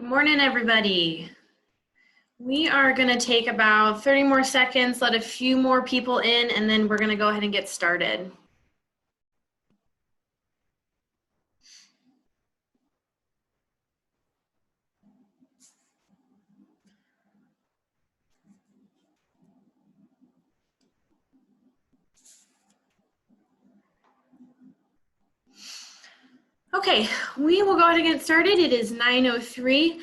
Good morning, everybody. We are going to take about 30 more seconds, let a few more people in, and then we're going to go ahead and get started. Okay, we will go ahead and get started. It is 9:03.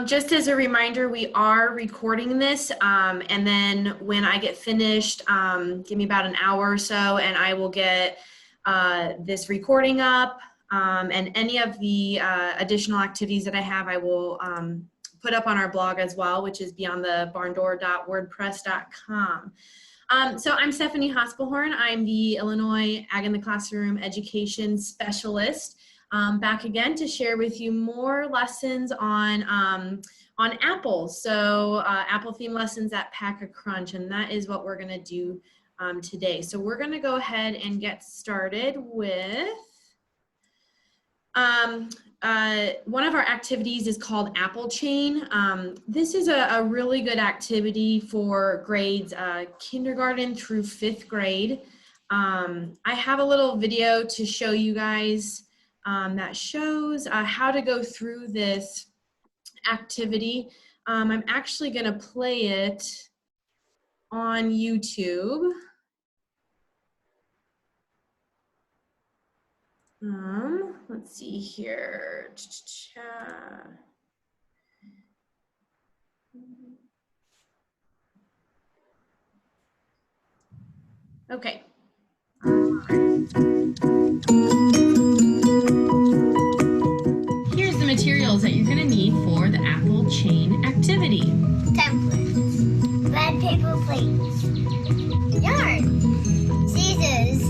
Just as a reminder, we are recording this, and then when I get finished, give me about an hour or so, and I will get this recording up, and any of the additional activities that I have, I will put up on our blog as well, which is beyondthebarndoor.wordpress.com. So I'm Stephanie Hospelhorn. I'm the Illinois Ag in the Classroom Education Specialist. Back again to share with you more lessons on apples. So apple theme lessons at Pack a Crunch, and that is what we're going to do today. So we're going to go ahead and get started with one of our activities is called Apple Chain. This is a really good activity for grades kindergarten through 5th grade. I have a little video to show you guys that shows how to go through this activity. I'm actually going to play it on YouTube. Let's see here. Okay. Here's the materials that you're going to need for the Apple Chain activity. Templates, red paper plates, yarn, scissors,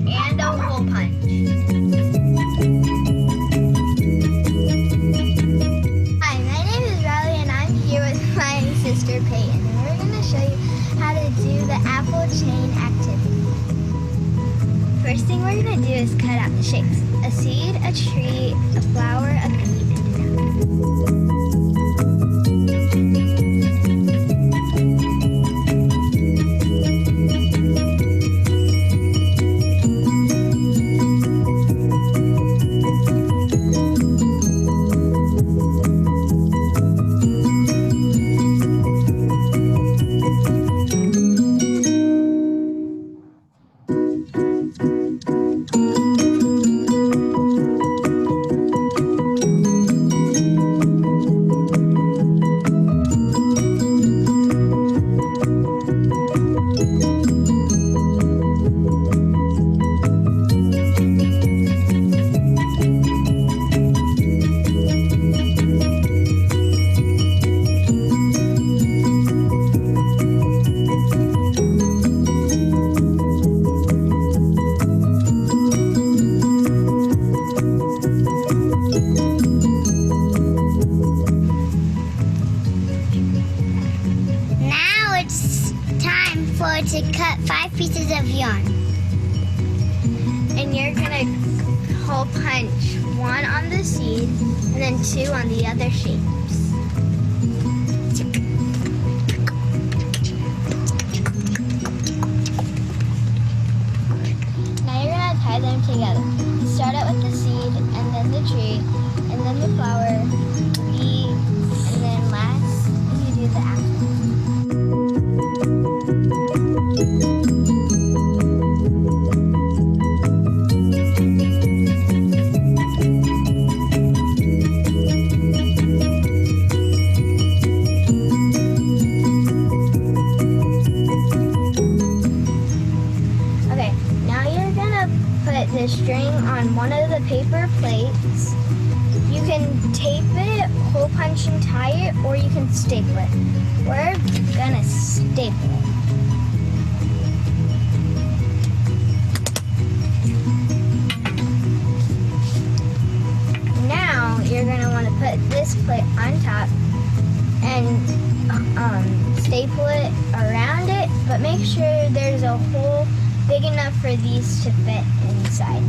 and a hole punch. Hi, my name is Riley and I'm here with my sister Peyton, and we're going to show you how to do the Apple Chain activity. First thing we're going to do is cut out the shapes. A seed, a tree, a flower, a bee, and an to cut 5 pieces of yarn, and you're gonna hole punch 1 on the seed and then 2 on the other shapes. Now you're gonna tie them together. Start out with the seed and then the tree and then the flower, the bee, and then last you do the apple. The string on one of the paper plates. You can tape it, hole punch and tie it, or you can staple it. We're gonna staple it. Now you're gonna want to put this plate on top and staple it around it, but make sure there's a hole big enough for these to fit inside.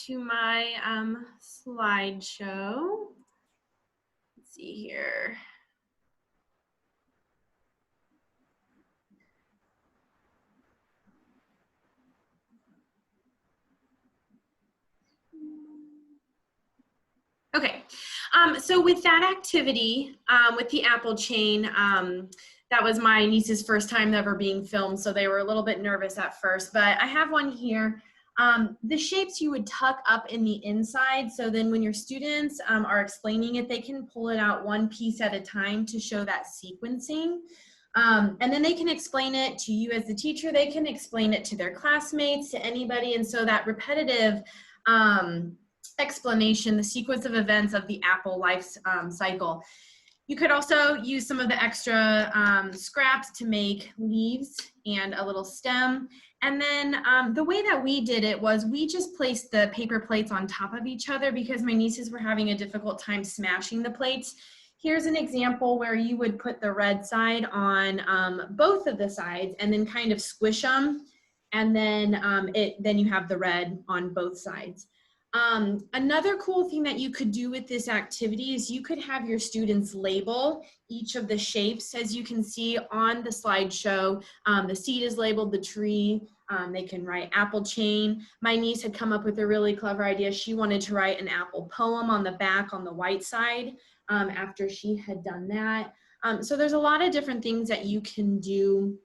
to my slideshow. Let's see here. Okay, so with that activity, with the apple chain, that was my niece's first time ever being filmed, so they were a little bit nervous at first, but I have one here. The shapes you would tuck up in the inside, so then when your students are explaining it, they can pull it out one piece at a time to show that sequencing. And then they can explain it to you as the teacher, they can explain it to their classmates, to anybody, and so that repetitive explanation, the sequence of events of the apple life cycle. You could also use some of the extra scraps to make leaves and a little stem. And then the way that we did it was we just placed the paper plates on top of each other because my nieces were having a difficult time smashing the plates. Here's an example where you would put the red side on both of the sides and then kind of squish them. And then, then you have the red on both sides. Another cool thing that you could do with this activity is you could have your students label each of the shapes. As you can see on the slideshow, the seed is labeled, the tree, they can write apple chain. My niece had come up with a really clever idea. She wanted to write an apple poem on the back on the white side after she had done that. So there's a lot of different things that you can do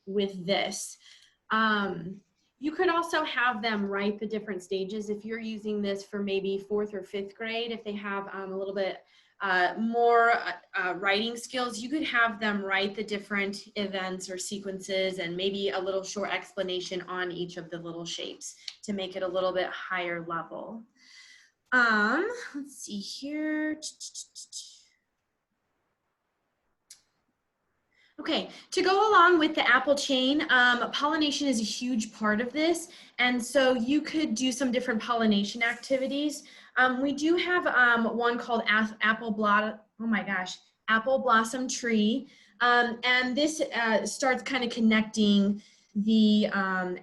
with this. You could also have them write the different stages if you're using this for maybe 4th or 5th grade. If they have a little bit more writing skills, you could have them write the different events or sequences and maybe a little short explanation on each of the little shapes to make it a little bit higher level. Let's see here. Okay, to go along with the apple chain, pollination is a huge part of this, and so you could do some different pollination activities. We do have one called apple blossom tree, and this starts kind of connecting the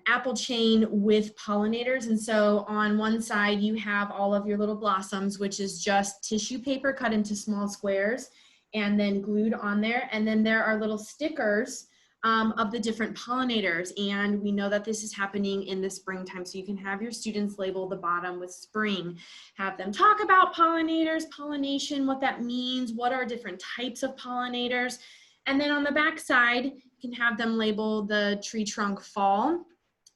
apple chain with pollinators. And so on one side you have all of your little blossoms, which is just tissue paper cut into small squares and then glued on there. And then there are little stickers of the different pollinators. And we know that this is happening in the springtime. So you can have your students label the bottom with spring, have them talk about pollinators, pollination, what that means, what are different types of pollinators. And then on the back side, you can have them label the tree trunk fall.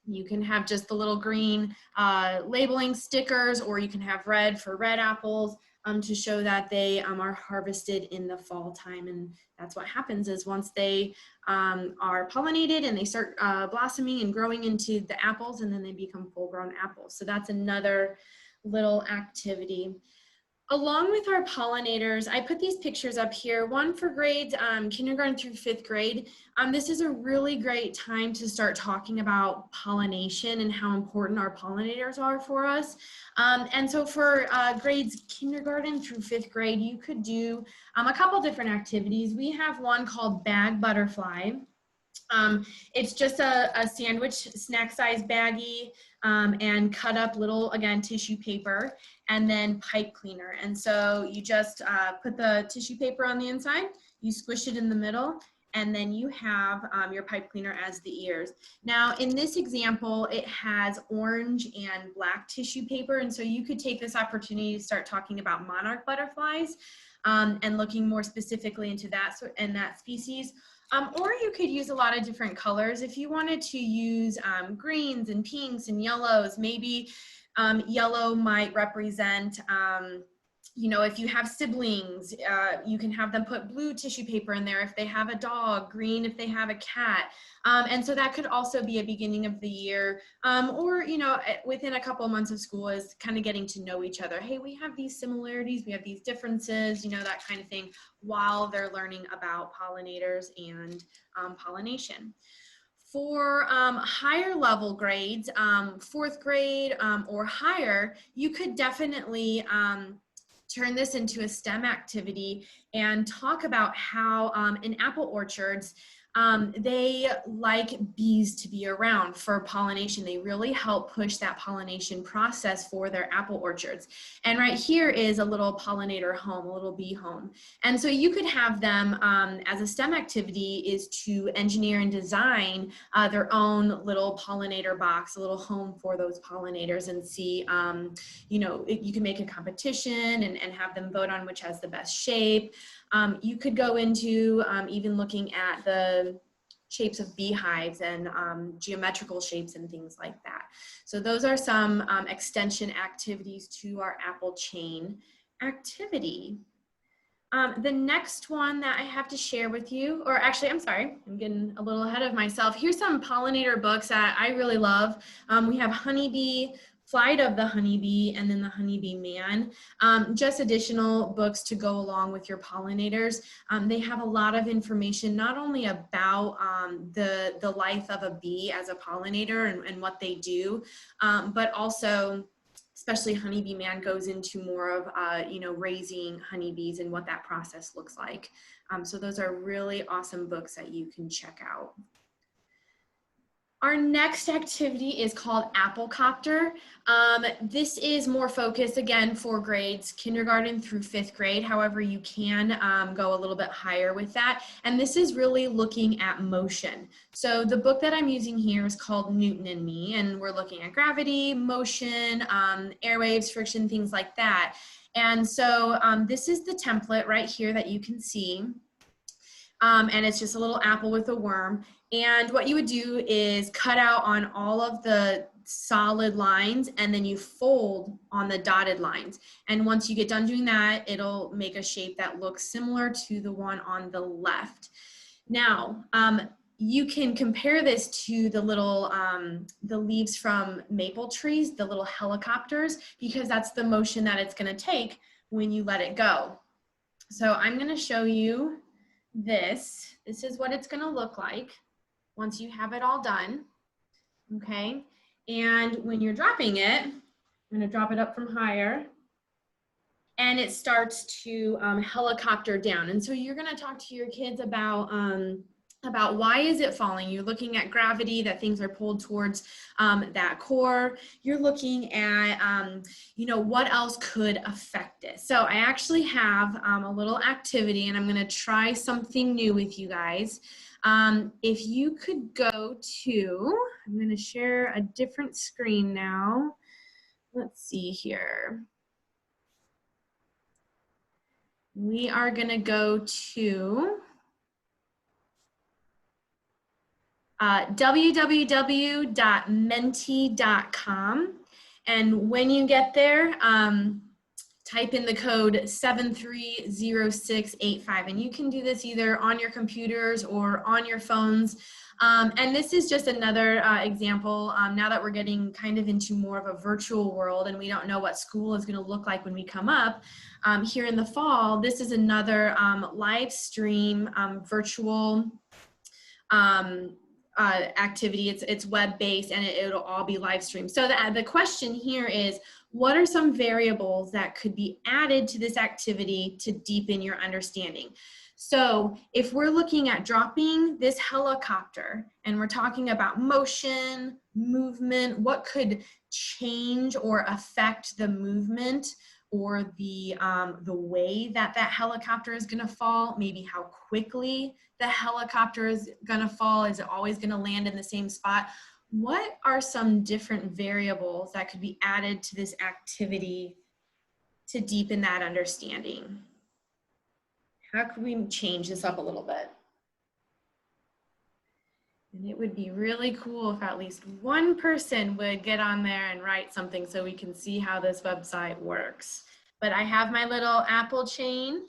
You can have just the little green labeling stickers, or you can have red for red apples. To show that they are harvested in the fall time. And that's what happens is once they are pollinated and they start blossoming and growing into the apples, and then they become full-grown apples. So that's another little activity. Along with our pollinators, I put these pictures up here, one for grades kindergarten through 5th grade. This is a really great time to start talking about pollination and how important our pollinators are for us. And so for grades kindergarten through 5th grade, you could do a couple different activities. We have one called Bag Butterfly. It's just a sandwich snack size baggie and cut up little, again, tissue paper and then pipe cleaner. And so you just put the tissue paper on the inside, you squish it in the middle, and then you have your pipe cleaner as the ears. Now in this example, it has orange and black tissue paper. And so you could take this opportunity to start talking about monarch butterflies and looking more specifically into that species. Or you could use a lot of different colors. If you wanted to use greens and pinks and yellows, maybe yellow might represent, you know, if you have siblings, you can have them put blue tissue paper in there if they have a dog, green if they have a cat. And so that could also be a beginning of the year, or, you know, within a couple of months of school is kind of getting to know each other. Hey, we have these similarities, we have these differences, you know, that kind of thing, while they're learning about pollinators and pollination. For higher level grades, 4th grade or higher, you could definitely turn this into a STEM activity and talk about how in apple orchards, They like bees to be around for pollination. They really help push that pollination process for their apple orchards. And right here is a little pollinator home, a little bee home. And so you could have them as a STEM activity is to engineer and design their own little pollinator box, a little home for those pollinators, and see, you know, you can make a competition and have them vote on which has the best shape. You could go into even looking at the shapes of beehives and geometrical shapes and things like that. So those are some extension activities to our apple chain activity. The next one that I have to share with you, or actually, I'm sorry, I'm getting a little ahead of myself. Here's some pollinator books that I really love. We have Honeybee, Flight of the Honeybee, and then the Honeybee Man. Just additional books to go along with your pollinators. They have a lot of information, not only about the life of a bee as a pollinator and what they do, but also, especially Honeybee Man goes into more of, you know, raising honeybees and what that process looks like. So those are really awesome books that you can check out. Our next activity is called Apple-Copter. This is more focused, again, for grades kindergarten through 5th grade. However, you can go a little bit higher with that. And this is really looking at motion. So the book that I'm using here is called Newton and Me, and we're looking at gravity, motion, airwaves, friction, things like that. And so this is the template right here that you can see. And it's just a little apple with a worm. And what you would do is cut out on all of the solid lines, and then you fold on the dotted lines. And once you get done doing that, it'll make a shape that looks similar to the one on the left. Now, you can compare this to the little, the leaves from maple trees, the little helicopters, because that's the motion that it's gonna take when you let it go. So I'm gonna show you this. This is what it's gonna look like once you have it all done, okay? And when you're dropping it, I'm gonna drop it up from higher, and it starts to helicopter down. And so you're gonna talk to your kids about why is it falling. You're looking at gravity, that things are pulled towards that core. You're looking at, you know, what else could affect it. So I actually have a little activity, and I'm gonna try something new with you guys. If you could go to, I'm gonna share a different screen now. Let's see here. We are gonna go to www.menti.com, and when you get there, type in the code 730685, and you can do this either on your computers or on your phones. And this is just another example. Now that we're getting kind of into more of a virtual world and we don't know what school is going to look like when we come up here in the fall, this is another live stream virtual activity. It's web-based, and it'll all be live streamed. So the question here is, what are some variables that could be added to this activity to deepen your understanding? So if we're looking at dropping this helicopter and we're talking about motion, movement, what could change or affect the movement or the way that that helicopter is going to fall, maybe how quickly the helicopter is going to fall, is it always going to land in the same spot? What are some different variables that could be added to this activity to deepen that understanding? How could we change this up a little bit? And it would be really cool if at least one person would get on there and write something so we can see how this website works. But I have my little apple chain,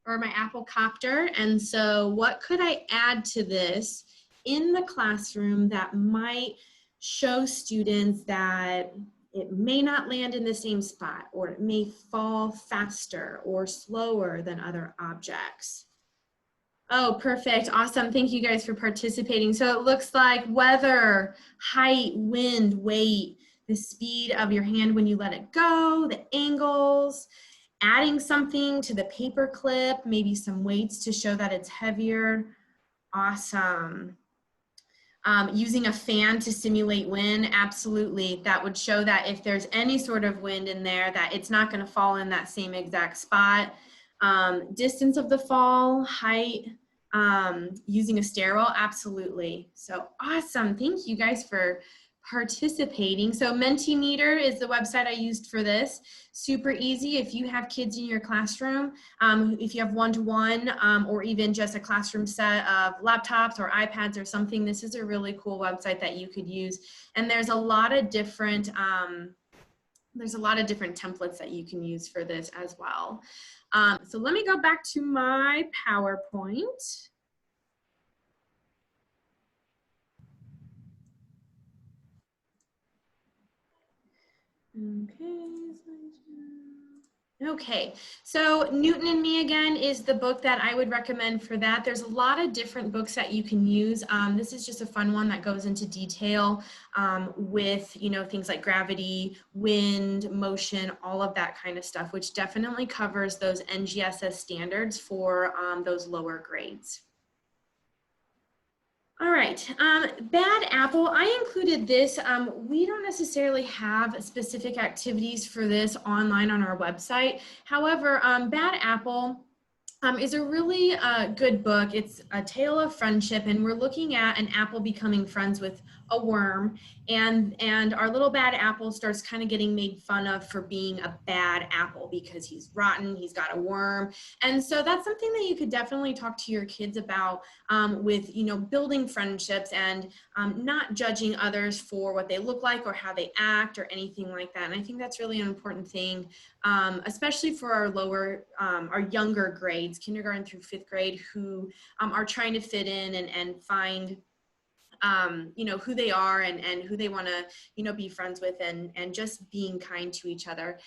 or my Apple-Copter, and so what could I add to this in the classroom that might show students that it may not land in the same spot, or it may fall faster or slower than other objects? Oh, perfect. Awesome. Thank you guys for participating. So it looks like weather, height, wind, weight, the speed of your hand when you let it go, the angles, adding something to the paper clip, maybe some weights to show that it's heavier. Awesome. Using a fan to simulate wind, absolutely. That would show that if there's any sort of wind in there, that it's not going to fall in that same exact spot. Distance of the fall, height, using a stairwell, absolutely. So awesome. Thank you guys for participating. So Mentimeter is the website I used for this. Super easy if you have kids in your classroom. If you have one-to-one or even just a classroom set of laptops or iPads or something, this is a really cool website that you could use. And there's a lot of different templates that you can use for this as well. So let me go back to my PowerPoint. Okay, so Newton and Me Again is the book that I would recommend for that. There's a lot of different books that you can use. This is just a fun one that goes into detail with, you know, things like gravity, wind, motion, all of that kind of stuff, which definitely covers those NGSS standards for those lower grades. All right, Bad Apple, I included this. We don't necessarily have specific activities for this online on our website. However, Bad Apple is a really good book. It's a tale of friendship, and we're looking at an apple becoming friends with a worm, and our little bad apple starts kind of getting made fun of for being a bad apple because he's rotten, he's got a worm. And so that's something that you could definitely talk to your kids about with, you know, building friendships and not judging others for what they look like or how they act or anything like that. And I think that's really an important thing, especially for our younger grades, kindergarten through 5th grade, who are trying to fit in and find you know, who they are and who they want to, you know, be friends with, and just being kind to each other.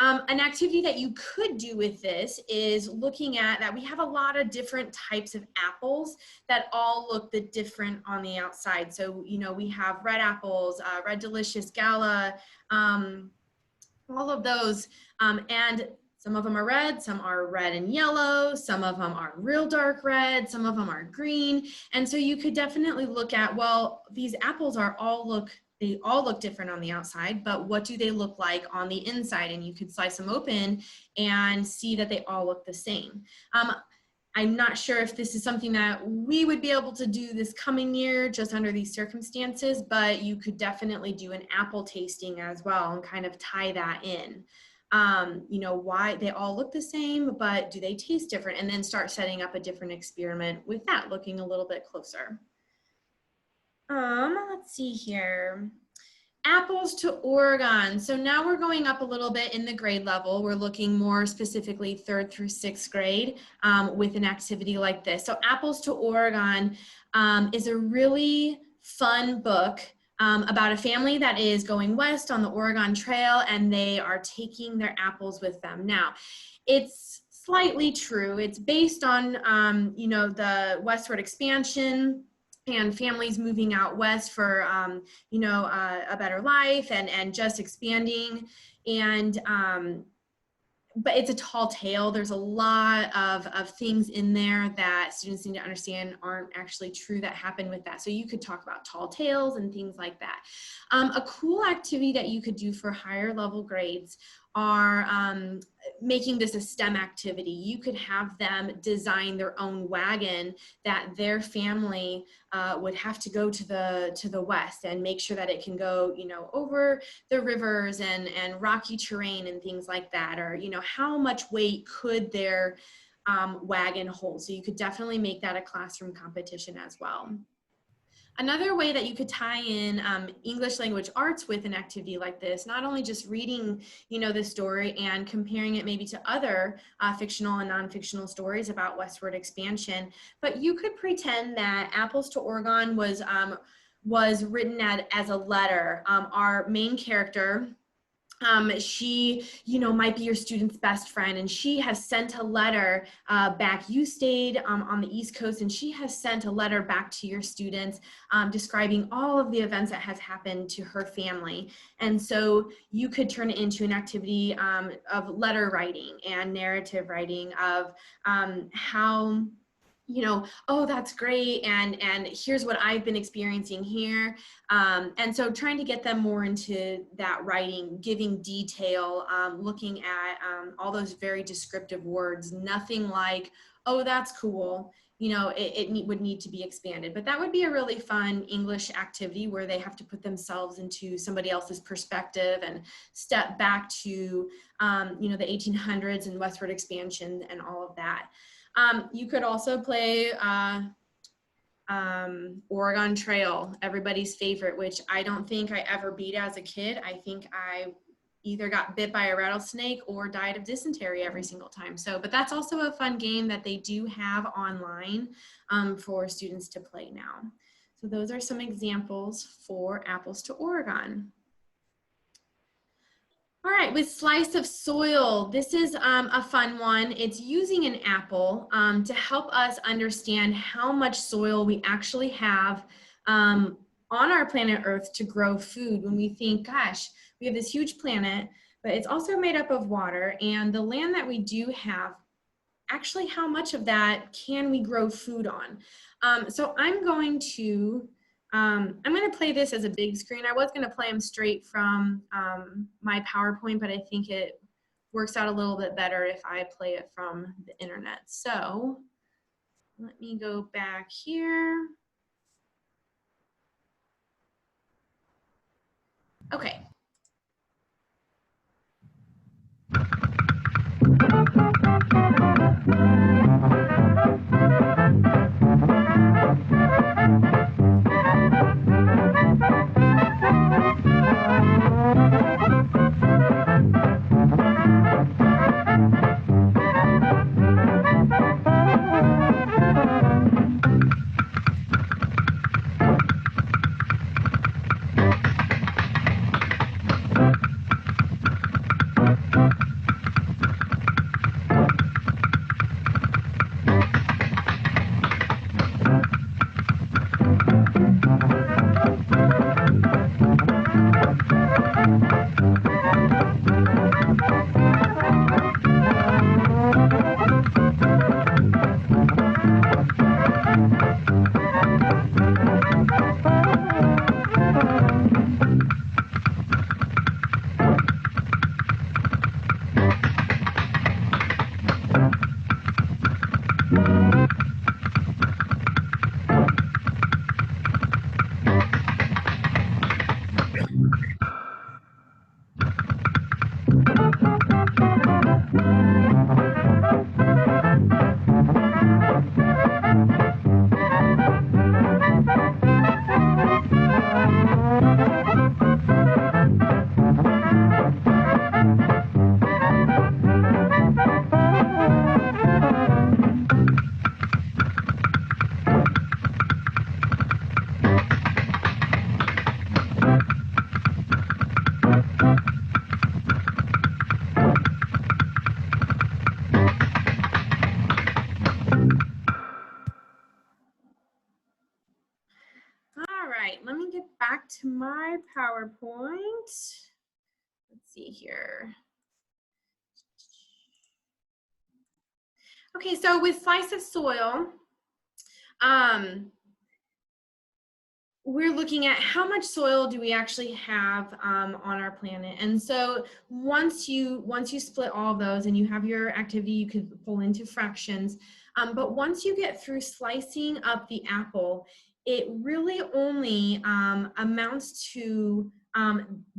An activity that you could do with this is looking at that we have a lot of different types of apples that all look different on the outside. So, you know, we have red apples, Red Delicious, Gala, all of those, and some of them are red, some are red and yellow, some of them are real dark red, some of them are green. And so you could definitely look at, well, these apples they all look different on the outside, but what do they look like on the inside? And you could slice them open and see that they all look the same. I'm not sure if this is something that we would be able to do this coming year just under these circumstances, but you could definitely do an apple tasting as well and kind of tie that in. You know, why they all look the same, but do they taste different? And then start setting up a different experiment with that, looking a little bit closer. Let's see here. Apples to Oregon. So now we're going up a little bit in the grade level. We're looking more specifically 3rd through 6th grade with an activity like this. So Apples to Oregon is a really fun book about a family that is going west on the Oregon Trail, and they are taking their apples with them. Now, it's slightly true. It's based on, you know, the westward expansion and families moving out west for, you know, a better life and just expanding. And, but it's a tall tale. There's a lot of things in there that students need to understand aren't actually true that happen with that. So you could talk about tall tales and things like that. A cool activity that you could do for higher level grades are making this a STEM activity. You could have them design their own wagon that their family would have to go to the west and make sure that it can go, you know, over the rivers and rocky terrain and things like that. Or, you know, how much weight could their wagon hold? So you could definitely make that a classroom competition as well. Another way that you could tie in English language arts with an activity like this, not only just reading, you know, the story and comparing it maybe to other fictional and non-fictional stories about westward expansion, but you could pretend that Apples to Oregon was written as a letter. Our main character, she, you know, might be your student's best friend, and she has sent a letter back. You stayed on the East Coast, and she has sent a letter back to your students describing all of the events that has happened to her family. And so you could turn it into an activity of letter writing and narrative writing of how you know, oh, that's great, and here's what I've been experiencing here. And so trying to get them more into that writing, giving detail, looking at all those very descriptive words, nothing like, oh, that's cool. You know, would need to be expanded. But that would be a really fun English activity where they have to put themselves into somebody else's perspective and step back to, you know, the 1800s and westward expansion and all of that. You could also play Oregon Trail, everybody's favorite, which I don't think I ever beat as a kid. I think I either got bit by a rattlesnake or died of dysentery every single time. So, but that's also a fun game that they do have online for students to play now. So those are some examples for Apples to Oregon. All right, with Slice of Soil, this is a fun one. It's using an apple to help us understand how much soil we actually have on our planet Earth to grow food. When we think, gosh, we have this huge planet, but it's also made up of water, and the land that we do have, actually how much of that can we grow food on? So I'm going to play this as a big screen. I was going to play them straight from my PowerPoint, but I think it works out a little bit better if I play it from the internet. So let me go back here. Okay. All right, let me get back to my PowerPoint. Let's see here. Okay, so with Slice of Soil, we're looking at how much soil do we actually have on our planet. And so once you split all of those and you have your activity, you could pull into fractions. But once you get through slicing up the apple, it really only amounts to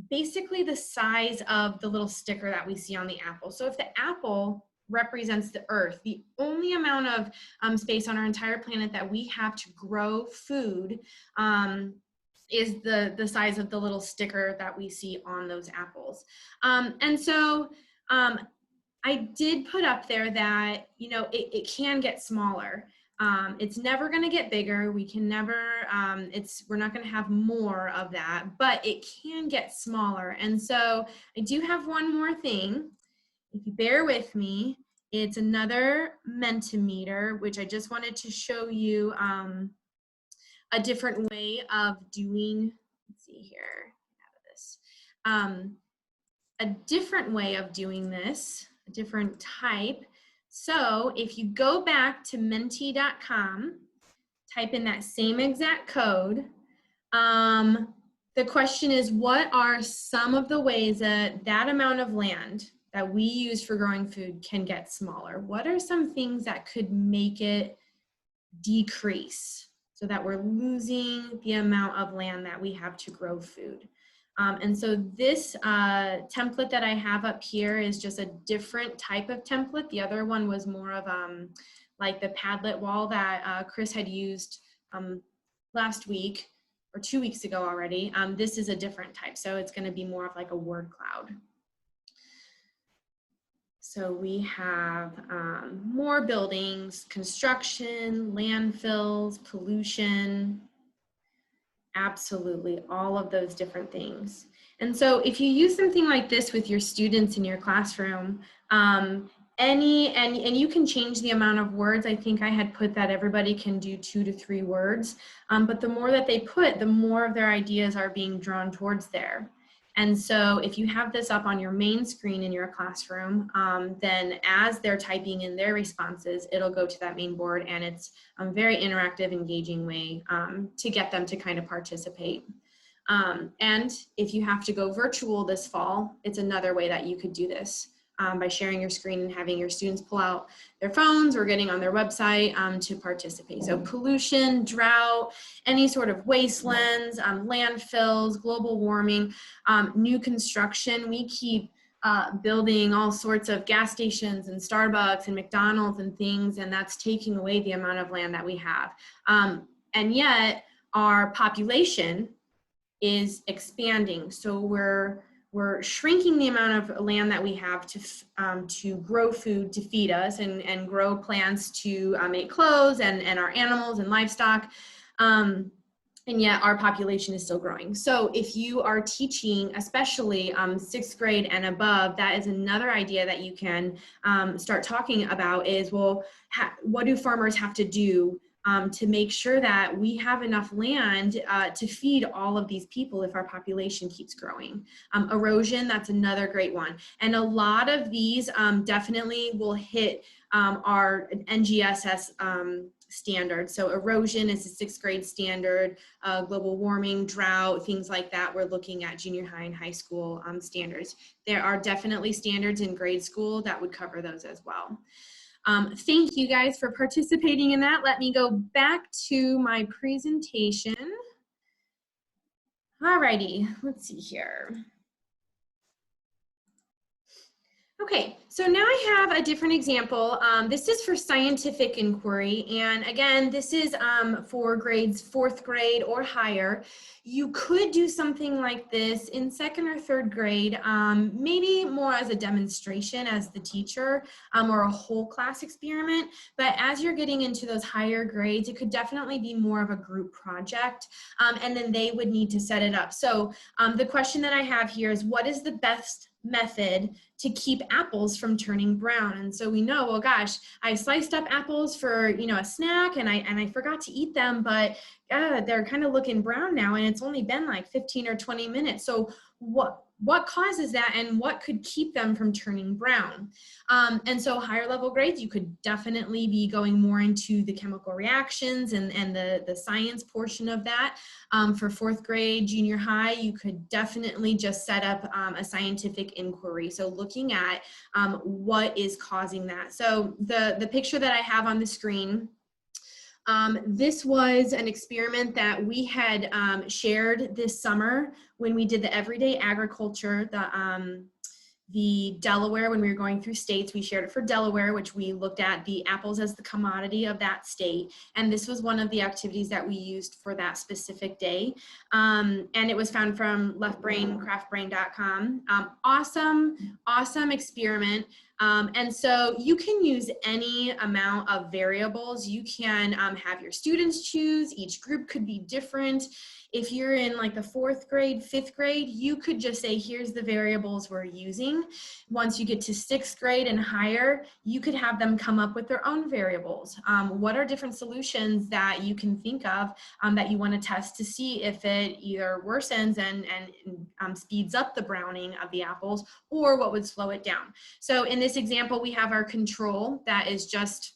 basically the size of the little sticker that we see on the apple. So if the apple represents the earth, the only amount of space on our entire planet that we have to grow food is the size of the little sticker that we see on those apples. And so I did put up there that, you know, it can get smaller. It's never going to get bigger. We can never, we're not going to have more of that, but it can get smaller. And so I do have one more thing. If you bear with me, it's another Mentimeter, which I just wanted to show you a different way of doing, let's see here, out of this. A different way of doing this, a different type. So if you go back to menti.com, type in that same exact code, the question is, what are some of the ways that that amount of land that we use for growing food can get smaller? What are some things that could make it decrease so that we're losing the amount of land that we have to grow food? And so this template that I have up here is just a different type of template. The other one was more of like the Padlet wall that Chris had used last week or 2 weeks ago already. This is a different type, so it's going to be more of like a word cloud. So we have more buildings, construction, landfills, pollution, absolutely all of those different things. And so if you use something like this with your students in your classroom, and you can change the amount of words. I think I had put that everybody can do 2 to 3 words, but the more that they put, the more of their ideas are being drawn towards there. And so if you have this up on your main screen in your classroom, then as they're typing in their responses, it'll go to that main board, and it's a very interactive, engaging way to get them to kind of participate. And if you have to go virtual this fall, it's another way that you could do this. By sharing your screen and having your students pull out their phones or getting on their website to participate. So pollution, drought, any sort of wastelands, landfills, global warming, new construction. We keep building all sorts of gas stations and Starbucks and McDonald's and things, and that's taking away the amount of land that we have. And yet our population is expanding. So we're shrinking the amount of land that we have to grow food to feed us and grow plants to make clothes and our animals and livestock. And yet our population is still growing. So if you are teaching, especially 6th grade and above, that is another idea that you can start talking about is, well, what do farmers have to do to make sure that we have enough land to feed all of these people if our population keeps growing. Erosion, that's another great one. And a lot of these definitely will hit our NGSS standard. So erosion is a 6th grade standard, global warming, drought, things like that. We're looking at junior high and high school standards. There are definitely standards in grade school that would cover those as well. Thank you guys for participating in that. Let me go back to my presentation. Alrighty, let's see here. Okay, so now I have a different example. This is for scientific inquiry, and again, this is for grades 4th grade or higher. You could do something like this in 2nd or 3rd grade, maybe more as a demonstration as the teacher or a whole class experiment, but as you're getting into those higher grades, it could definitely be more of a group project, and then they would need to set it up. So the question that I have here is, what is the best method to keep apples from turning brown? And so we know, well, gosh, I sliced up apples for, a snack and I forgot to eat them, but they're kind of looking brown now, and it's only been like 15 or 20 minutes. So what causes that, and what could keep them from turning brown? And so higher level grades, you could definitely be going more into the chemical reactions and the science portion of that. For 4th grade, junior high, you could definitely just set up a scientific inquiry. So looking at what is causing that. So the picture that I have on the screen, this was an experiment that we had shared this summer when we did the everyday agriculture, the Delaware, when we were going through states. We shared it for Delaware, which we looked at the apples as the commodity of that state. And this was one of the activities that we used for that specific day. And it was found from leftbraincraftbrain.com. Awesome experiment. And so you can use any amount of variables. You can have your students choose. Each group could be different. If you're in like the 4th grade, 5th grade, you could just say, here's the variables we're using. Once you get to 6th grade and higher, you could have them come up with their own variables. What are different solutions that you can think of that you want to test to see if it either worsens and speeds up the browning of the apples, or what would slow it down. So in this example, we have our control that is just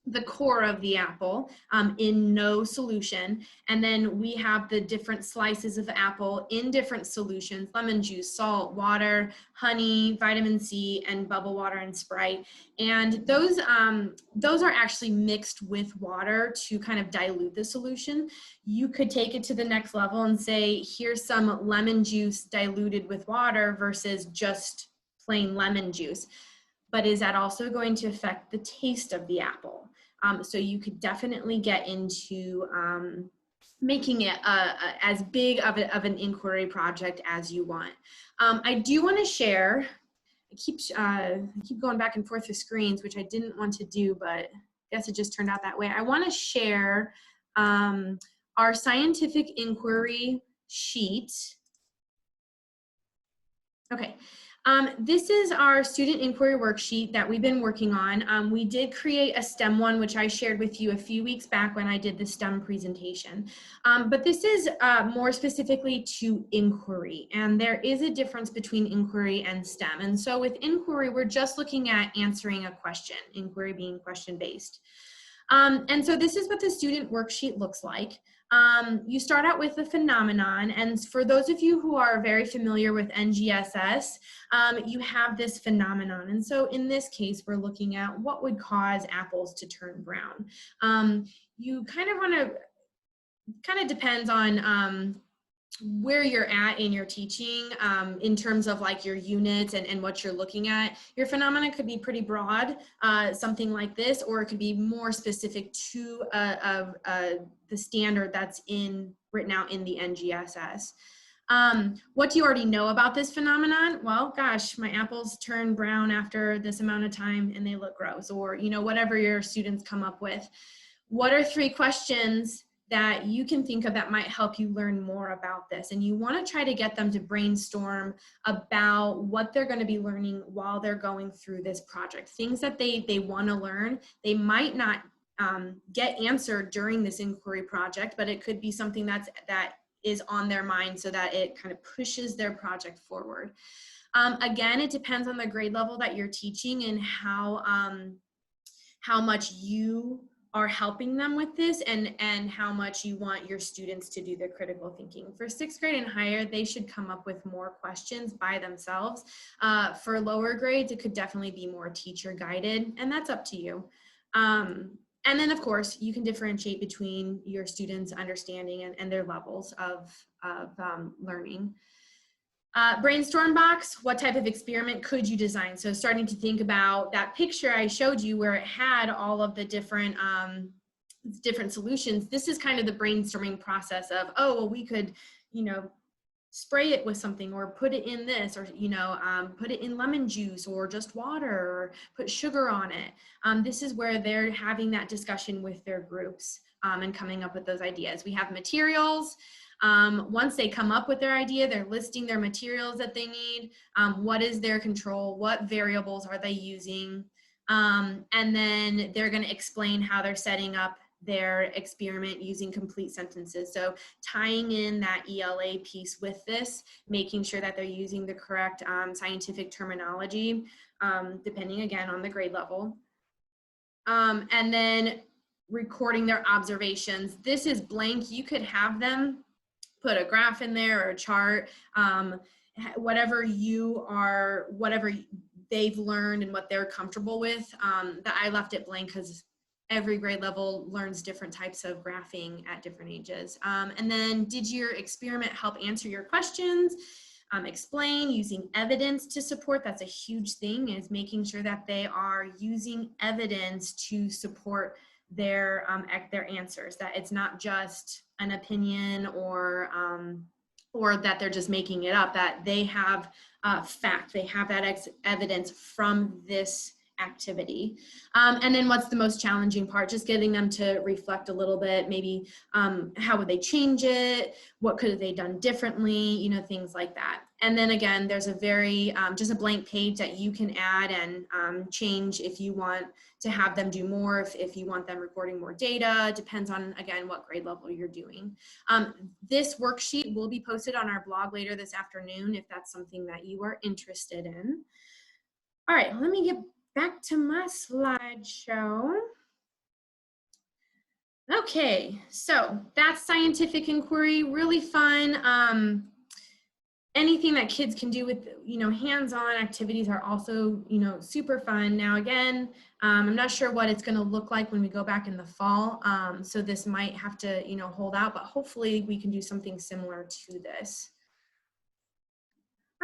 the core of the apple in no solution. And then we have the different slices of apple in different solutions: lemon juice, salt, water, honey, vitamin C, and bubble water and Sprite. And those are actually mixed with water to kind of dilute the solution. You could take it to the next level and say, here's some lemon juice diluted with water versus just plain lemon juice. But is that also going to affect the taste of the apple? So you could definitely get into making it as big of an inquiry project as you want. I do want to share, I keep going back and forth with screens, which I didn't want to do, but I guess it just turned out that way. I want to share our scientific inquiry sheet. Okay. This is our student inquiry worksheet that we've been working on. We did create a STEM one, which I shared with you a few weeks back when I did the STEM presentation. But this is more specifically to inquiry, and there is a difference between inquiry and STEM. And so with inquiry, we're just looking at answering a question, inquiry being question-based. And so this is what the student worksheet looks like. You start out with the phenomenon, and for those of you who are very familiar with NGSS, you have this phenomenon. And so in this case, we're looking at what would cause apples to turn brown. You kind of want to, kind of depends on where you're at in your teaching in terms of like your units and what you're looking at. Your phenomena could be pretty broad, something like this, or it could be more specific to the standard that's written out in the NGSS. What do you already know about this phenomenon? Well, gosh, my apples turn brown after this amount of time and they look gross, or whatever your students come up with. What are 3 questions that you can think of that might help you learn more about this? And you want to try to get them to brainstorm about what they're going to be learning while they're going through this project. Things that they want to learn, they might not get answered during this inquiry project, but it could be something that is on their mind so that it kind of pushes their project forward. Again, it depends on the grade level that you're teaching and how much you are helping them with this and how much you want your students to do their critical thinking. For 6th grade and higher, they should come up with more questions by themselves. For lower grades, it could definitely be more teacher guided, and that's up to you. And then of course, you can differentiate between your students' understanding and their levels of learning. Brainstorm box, what type of experiment could you design? So starting to think about that picture I showed you where it had all of the different solutions. This is kind of the brainstorming process of, oh, well, we could, spray it with something, or put it in this, or, put it in lemon juice, or just water, or put sugar on it. This is where they're having that discussion with their groups and coming up with those ideas. We have materials. Once they come up with their idea, they're listing their materials that they need. What is their control? What variables are they using? And then they're going to explain how they're setting up their experiment using complete sentences. So tying in that ELA piece with this, making sure that they're using the correct scientific terminology, depending again on the grade level. And then recording their observations. This is blank. You could have them put a graph in there or a chart, whatever they've learned and what they're comfortable with. That I left it blank because every grade level learns different types of graphing at different ages. And then, did your experiment help answer your questions? Explain, using evidence to support. That's a huge thing, is making sure that they are using evidence to support their answers, that it's not just an opinion or that they're just making it up, that they have fact, they have that evidence from this activity. And then what's the most challenging part? Just getting them to reflect a little bit, maybe how would they change it? What could have they done differently? You know, things like that. And then again, there's a very, just a blank page that you can add and change if you want to have them do more, if you want them recording more data, depends on, again, what grade level you're doing. This worksheet will be posted on our blog later this afternoon if that's something that you are interested in. All right, let me get back to my slideshow. Okay, so that's scientific inquiry, really fun. Anything that kids can do with, you know, hands-on activities are also, you know, super fun. Now, again, I'm not sure what it's going to look like when we go back in the fall. So this might have to, you know, hold out, but hopefully we can do something similar to this.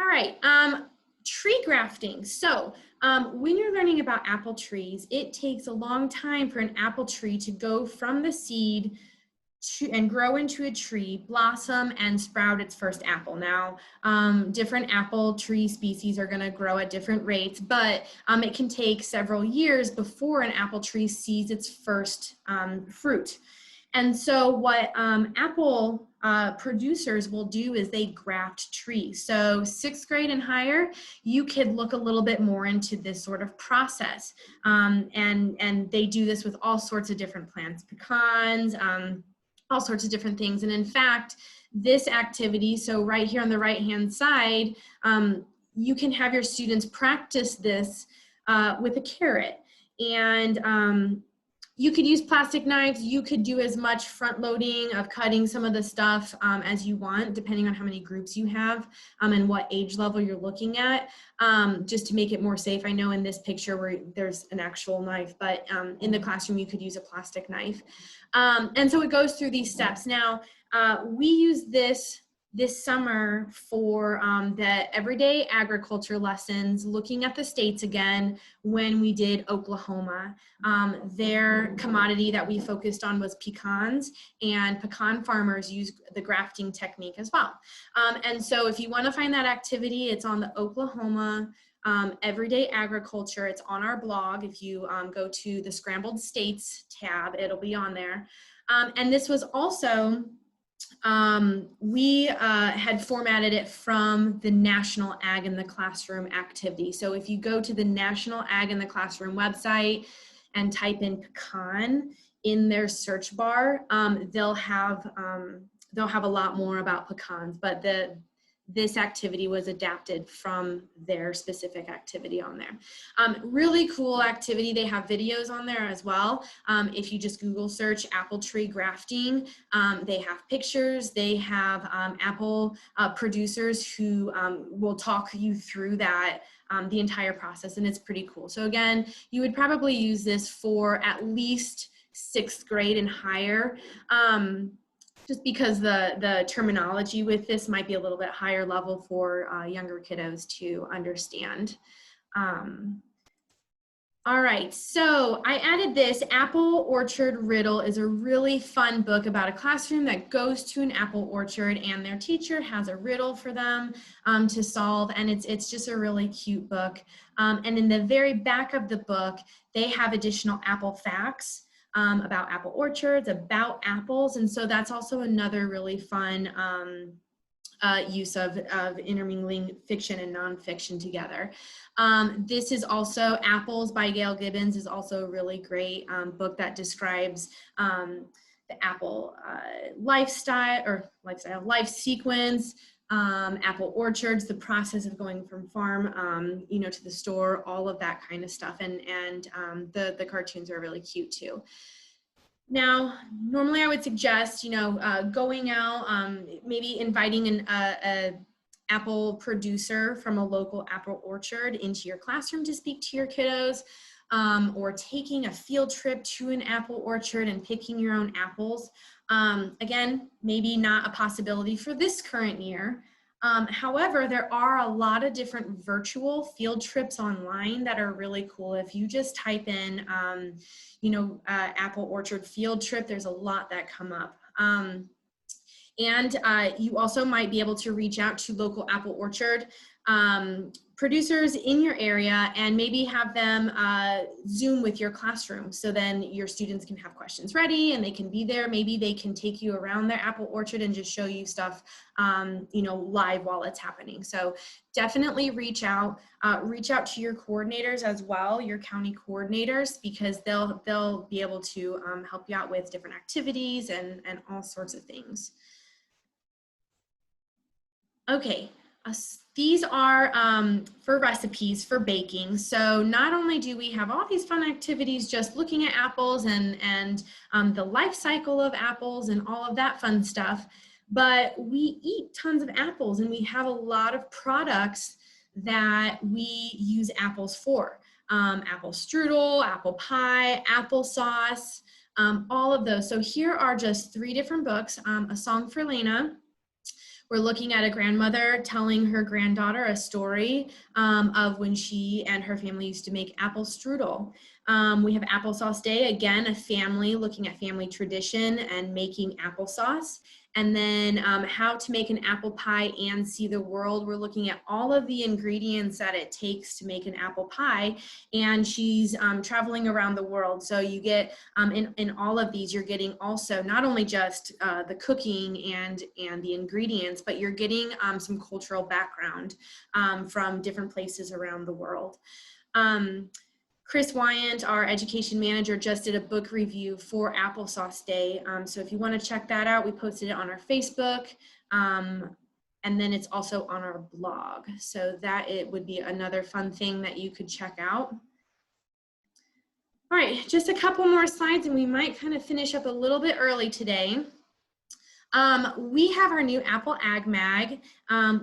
All right, tree grafting. So when you're learning about apple trees, it takes a long time for an apple tree to go from the seed and grow into a tree, blossom, and sprout its first apple. Now, different apple tree species are going to grow at different rates, but it can take several years before an apple tree sees its first fruit. And so what apple producers will do is they graft trees. So 6th grade and higher, you could look a little bit more into this sort of process. And they do this with all sorts of different plants, pecans, all sorts of different things. And in fact, this activity, so right here on the right-hand side, you can have your students practice this with a carrot. And you could use plastic knives. You could do as much front loading of cutting some of the stuff as you want, depending on how many groups you have and what age level you're looking at, just to make it more safe. I know in this picture where there's an actual knife, but in the classroom you could use a plastic knife. And so it goes through these steps. Now, we use this summer for the everyday agriculture lessons, looking at the states again when we did Oklahoma. Their commodity that we focused on was pecans, and pecan farmers use the grafting technique as well. And so if you want to find that activity, it's on the Oklahoma everyday agriculture. It's on our blog. If you go to the Scrambled States tab, it'll be on there. And this was also we had formatted it from the National Ag in the Classroom activity. So if you go to the National Ag in the Classroom website and type in pecan in their search bar, they'll have a lot more about pecans, but this activity was adapted from their specific activity on there. Really cool activity. They have videos on there as well. If you just Google search apple tree grafting, they have pictures. They have apple producers who will talk you through that, the entire process, and it's pretty cool. So again, you would probably use this for at least 6th grade and higher. Just because the terminology with this might be a little bit higher level for younger kiddos to understand. All right, so I added this. Apple Orchard Riddle is a really fun book about a classroom that goes to an apple orchard and their teacher has a riddle for them to solve, and it's just a really cute book. And in the very back of the book, they have additional apple facts about apple orchards, about apples, and so that's also another really fun use of intermingling fiction and nonfiction together. This is also Apples by Gail Gibbons is also a really great book that describes the apple life sequence, apple orchards, the process of going from farm, you know, to the store, all of that kind of stuff. And the cartoons are really cute too. Now, normally I would suggest, you know, going out, maybe inviting an apple producer from a local apple orchard into your classroom to speak to your kiddos, or taking a field trip to an apple orchard and picking your own apples. Again, maybe not a possibility for this current year. However, there are a lot of different virtual field trips online that are really cool. If you just type in, you know, apple orchard field trip, there's a lot that come up. And you also might be able to reach out to local apple orchard producers in your area and maybe have them Zoom with your classroom. So then your students can have questions ready and they can be there. Maybe they can take you around their apple orchard and just show you stuff, you know, live while it's happening. So definitely reach out to your coordinators as well, your county coordinators, because they'll be able to help you out with different activities and all sorts of things. Okay. These are for recipes for baking. So not only do we have all these fun activities just looking at apples and the life cycle of apples and all of that fun stuff, but we eat tons of apples and we have a lot of products that we use apples for. Apple strudel, apple pie, applesauce, all of those. So here are just 3 different books. A Song for Lena. We're looking at a grandmother telling her granddaughter a story of when she and her family used to make apple strudel. We have Applesauce Day, again, a family looking at family tradition and making applesauce. And then how to make an apple pie and see the world. We're looking at all of the ingredients that it takes to make an apple pie. And she's traveling around the world. So you get, in all of these, you're getting also not only just the cooking and the ingredients, but you're getting some cultural background from different places around the world. Chris Wyant, our education manager, just did a book review for Applesauce Day. So if you want to check that out, we posted it on our Facebook. And then it's also on our blog. So that it would be another fun thing that you could check out. All right, just a couple more slides and we might kind of finish up a little bit early today. We have our new Apple Ag Mag,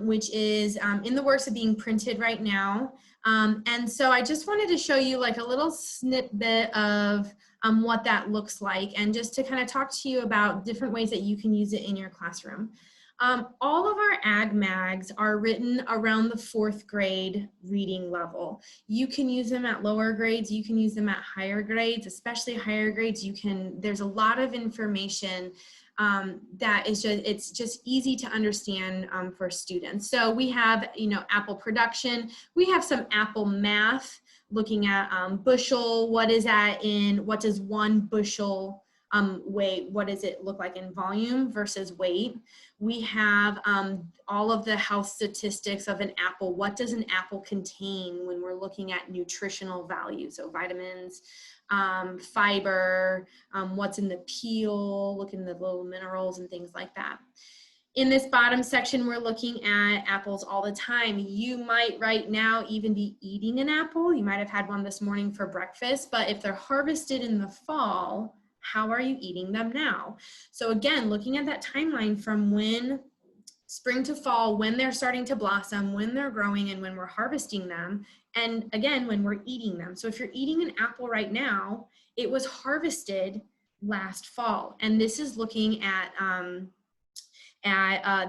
which is in the works of being printed right now. And so I just wanted to show you like a little snippet of what that looks like and just to kind of talk to you about different ways that you can use it in your classroom. All of our ag mags are written around the 4th grade reading level. You can use them at lower grades, you can use them at higher grades, especially higher grades. There's a lot of information that is it's just easy to understand for students. So we have, you know, apple production. We have some apple math, looking at bushel. What is that in? What does 1 bushel weigh? What does it look like in volume versus weight? We have all of the health statistics of an apple. What does an apple contain when we're looking at nutritional values? So vitamins, fiber, what's in the peel, look in the little minerals and things like that. In this bottom section, we're looking at apples all the time. You might right now even be eating an apple. You might have had one this morning for breakfast, but if they're harvested in the fall, how are you eating them now? So again, looking at that timeline from when spring to fall, when they're starting to blossom, when they're growing, and when we're harvesting them, and again, when we're eating them. So if you're eating an apple right now, it was harvested last fall. And this is looking at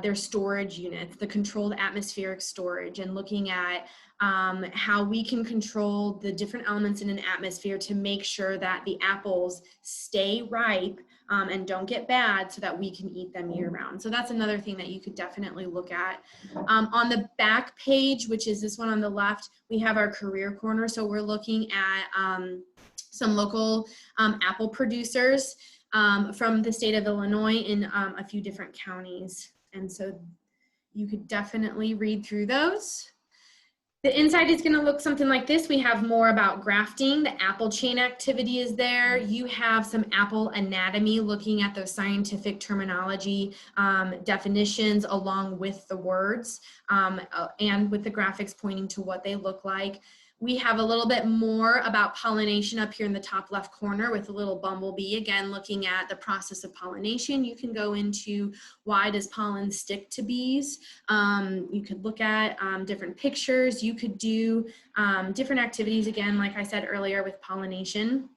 their storage units, the controlled atmospheric storage, and looking at how we can control the different elements in an atmosphere to make sure that the apples stay ripe and don't get bad so that we can eat them year round. So that's another thing that you could definitely look at. On the back page, which is this one on the left, we have our career corner. So we're looking at some local apple producers from the state of Illinois in a few different counties. And so you could definitely read through those. The inside is going to look something like this. We have more about grafting. The apple chain activity is there. You have some apple anatomy, looking at those scientific terminology definitions along with the words and with the graphics pointing to what they look like. We have a little bit more about pollination up here in the top left corner with a little bumblebee, again, looking at the process of pollination. You can go into why does pollen stick to bees. You could look at different pictures. You could do different activities, again, like I said earlier, with pollination.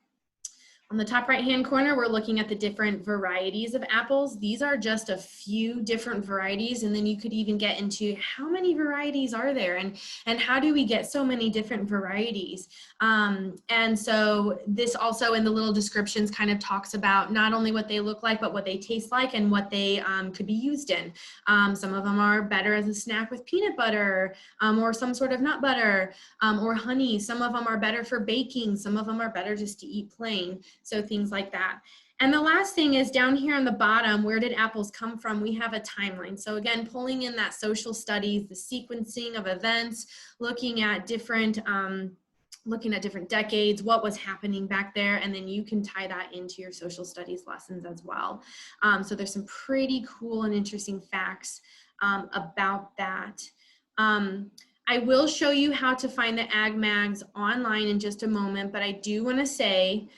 On the top right-hand corner, we're looking at the different varieties of apples. These are just a few different varieties, and then you could even get into how many varieties are there, and how do we get so many different varieties? And so this also in the little descriptions kind of talks about not only what they look like, but what they taste like and what they could be used in. Some of them are better as a snack with peanut butter or some sort of nut butter or honey. Some of them are better for baking. Some of them are better just to eat plain. So things like that. And the last thing is down here on the bottom, where did apples come from? We have a timeline. So again, pulling in that social studies, the sequencing of events, looking at different decades, what was happening back there, and then you can tie that into your social studies lessons as well. So there's some pretty cool and interesting facts about that. I will show you how to find the Ag Mags online in just a moment, but I do want to say,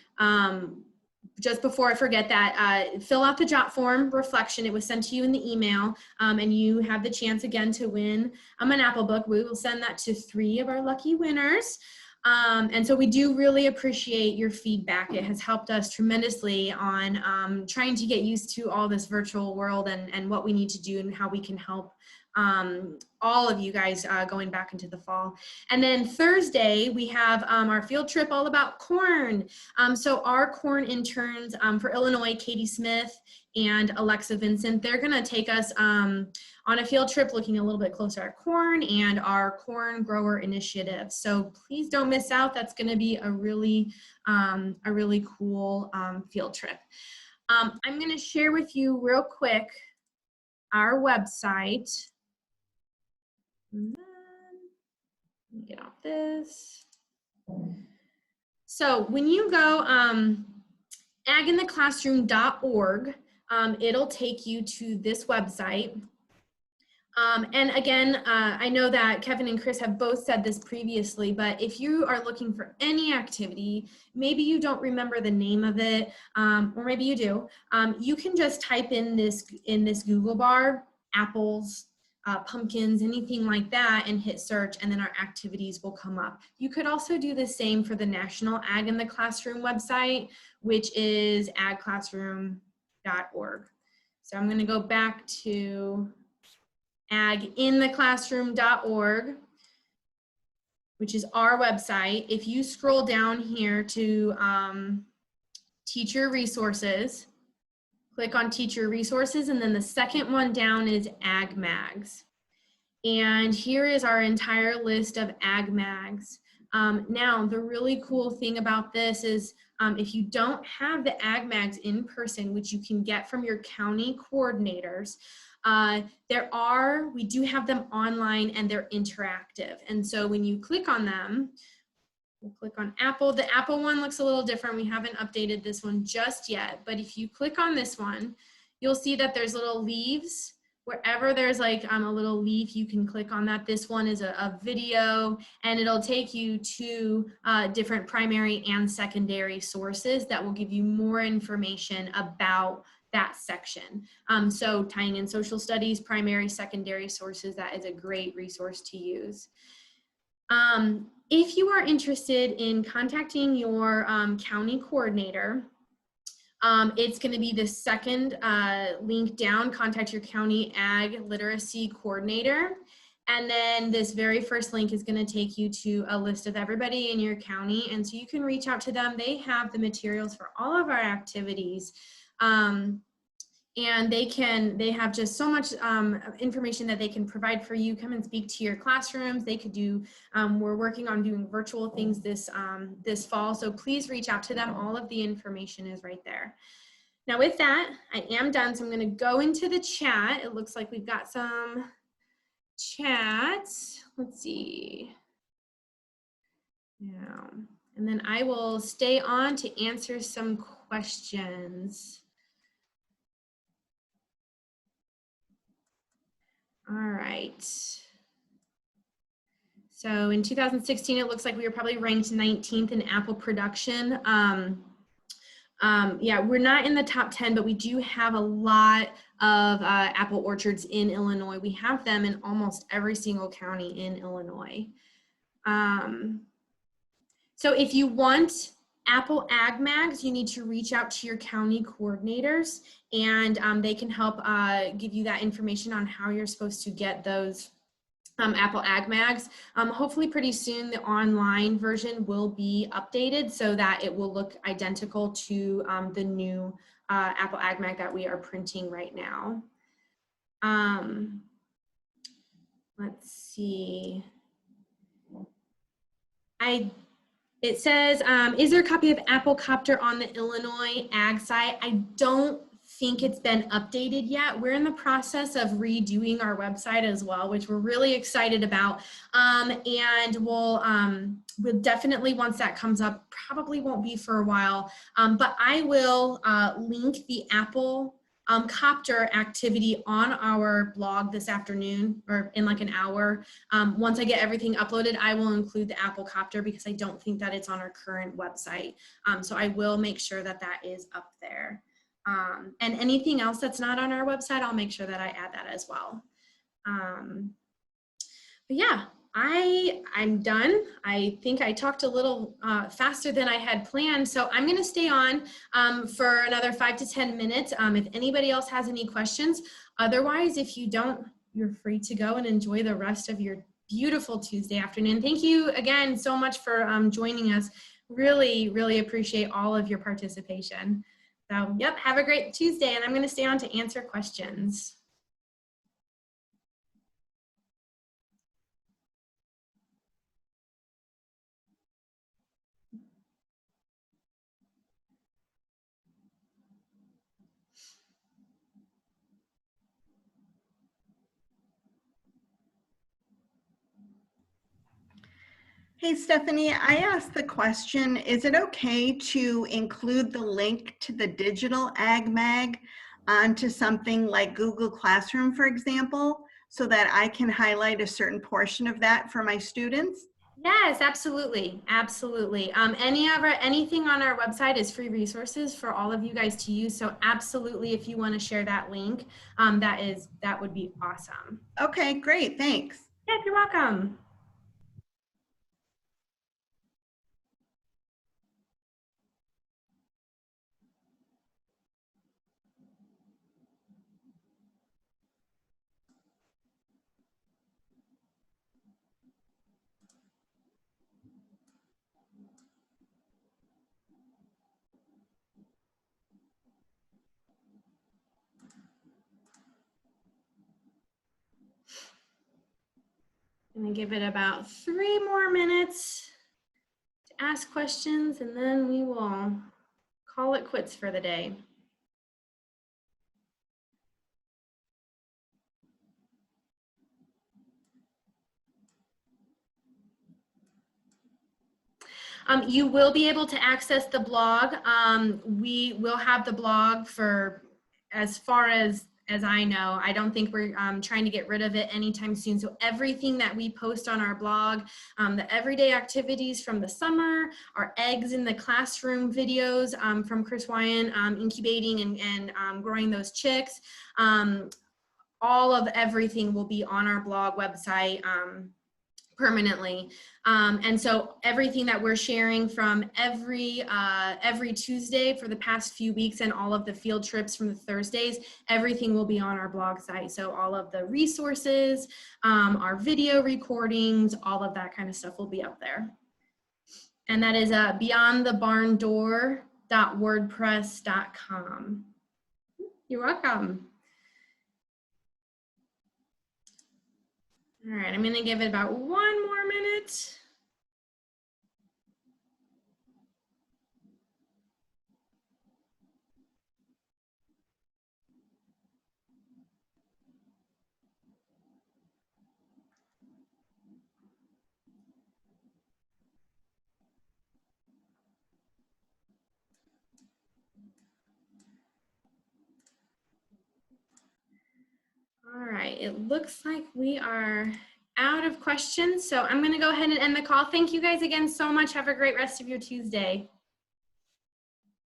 just before I forget that, fill out the jot form reflection. It was sent to you in the email, and you have the chance again to win an Apple book. We will send that to 3 of our lucky winners. And so we do really appreciate your feedback. It has helped us tremendously on trying to get used to all this virtual world and what we need to do and how we can help all of you guys going back into the fall. And then Thursday, we have our field trip all about corn. So our corn interns for Illinois, Katie Smith and Alexa Vincent, they're gonna take us on a field trip looking a little bit closer at corn and our corn grower initiative. So please don't miss out. That's gonna be a really cool field trip. I'm gonna share with you real quick our website. And then, let me get off this. So when you go agintheclassroom.org, it'll take you to this website. And again, I know that Kevin and Chris have both said this previously, but if you are looking for any activity, maybe you don't remember the name of it, or maybe you do, you can just type in this Google bar, apples, pumpkins, anything like that, and hit search, and then our activities will come up. You could also do the same for the National Ag in the Classroom website, which is agclassroom.org. So I'm going to go back to agintheclassroom.org, which is our website. If you scroll down here to teacher resources, click on teacher resources, and then the second one down is Ag Mags. And here is our entire list of Ag Mags. Now, the really cool thing about this is if you don't have the Ag Mags in person, which you can get from your county coordinators, we do have them online and they're interactive. And so when you click on them, we'll click on Apple. The Apple one looks a little different. We haven't updated this one just yet, but if you click on this one, you'll see that there's little leaves. Wherever there's like a little leaf, you can click on that. This one is a video, and it'll take you to different primary and secondary sources that will give you more information about that section. So tying in social studies, primary, secondary sources, that is a great resource to use. If you are interested in contacting your county coordinator, it's going to be the second link down, contact your county ag literacy coordinator. And then this very first link is going to take you to a list of everybody in your county. And so you can reach out to them. They have the materials for all of our activities. And they have just so much information that they can provide for you. Come and speak to your classrooms. They could do, we're working on doing virtual things this fall. So please reach out to them. All of the information is right there. Now with that, I am done. So I'm gonna go into the chat. It looks like we've got some chats. Let's see. Now, and then I will stay on to answer some questions. All right. So in 2016, it looks like we were probably ranked 19th in apple production. Yeah, we're not in the top 10, but we do have a lot of apple orchards in Illinois. We have them in almost every single county in Illinois. So if you want Apple Ag Mags, you need to reach out to your county coordinators, and they can help give you that information on how you're supposed to get those Apple Ag Mags. Hopefully pretty soon the online version will be updated so that it will look identical to the new Apple Ag Mag that we are printing right now. Let's see. It says, is there a copy of Apple-Copter on the Illinois Ag site? I don't think it's been updated yet. We're in the process of redoing our website as well, which we're really excited about. And we'll definitely, once that comes up, probably won't be for a while, but I will link the Apple-Copter activity on our blog this afternoon, or in like an hour. Once I get everything uploaded, I will include the Apple-Copter because I don't think that it's on our current website. So I will make sure that that is up there. And anything else that's not on our website, I'll make sure that I add that as well. But yeah, I'm done. I think I talked a little faster than I had planned, so I'm going to stay on for another 5 to 10 minutes if anybody else has any questions. Otherwise, if you don't, you're free to go and enjoy the rest of your beautiful Tuesday afternoon. Thank you again so much for joining us. Really, really appreciate all of your participation. So, yep, have a great Tuesday, and I'm going to stay on to answer questions. Hey, Stephanie, I asked the question, is it okay to include the link to the digital Ag Mag onto something like Google Classroom, for example, so that I can highlight a certain portion of that for my students? Yes, absolutely. Absolutely. Anything on our website is free resources for all of you guys to use. So absolutely, if you want to share that link, that would be awesome. Okay, great. Thanks. Yeah, you're welcome. I'm gonna give it about 3 more minutes to ask questions, and then we will call it quits for the day. You will be able to access the blog. We will have the blog for as far as I know. I don't think we're trying to get rid of it anytime soon. So everything that we post on our blog, the everyday activities from the summer, our eggs in the classroom videos from Chris Wyan, incubating and growing those chicks, all of everything will be on our blog website permanently. And so everything that we're sharing from every Tuesday for the past few weeks and all of the field trips from the Thursdays, everything will be on our blog site. So all of the resources, our video recordings, all of that kind of stuff will be up there. And that is beyondthebarndoor.wordpress.com. You're welcome. All right, I'm going to give it about 1 more minute. All right, it looks like we are out of questions, so I'm going to go ahead and end the call. Thank you guys again so much. Have a great rest of your Tuesday.